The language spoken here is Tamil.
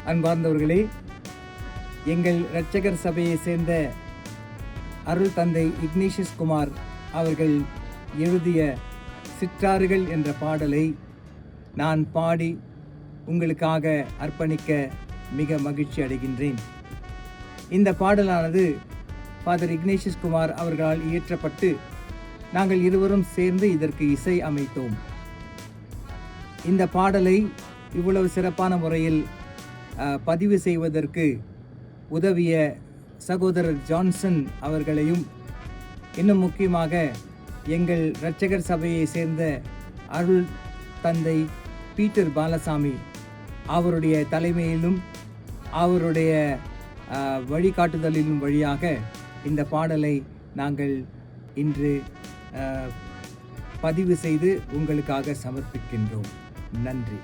அன்பார்ந்தவர்களே, எங்கள் இரட்சகர் சபையை சேர்ந்த அருள் தந்தை இக்னேஷியஸ் குமார் அவர்கள் எழுதிய சிற்றாறுகள் என்ற பாடலை நான் பாடி உங்களுக்காக அர்ப்பணிக்க மிக மகிழ்ச்சி அடைகின்றேன். இந்த பாடலானது ஃபாதர் இக்னேஷியஸ் குமார் அவர்களால் இயற்றப்பட்டு நாங்கள் இருவரும் சேர்ந்து இதற்கு இசை அமைத்தோம். இந்த பாடலை இவ்வளவு சிறப்பான முறையில் பதிவு செய்வதற்கு உதவிய சகோதரர் ஜான்சன் அவர்களையும், இன்னும் முக்கியமாக எங்கள் இரட்சகர் சபையை சேர்ந்த அருள் தந்தை பீட்டர் பாலசாமி அவருடைய தலைமையிலும் அவருடைய வழிகாட்டுதலிலும் வழியாக இந்த பாடலை நாங்கள் இன்று பதிவு செய்து உங்களுக்காக சமர்ப்பிக்கின்றோம். நன்றி.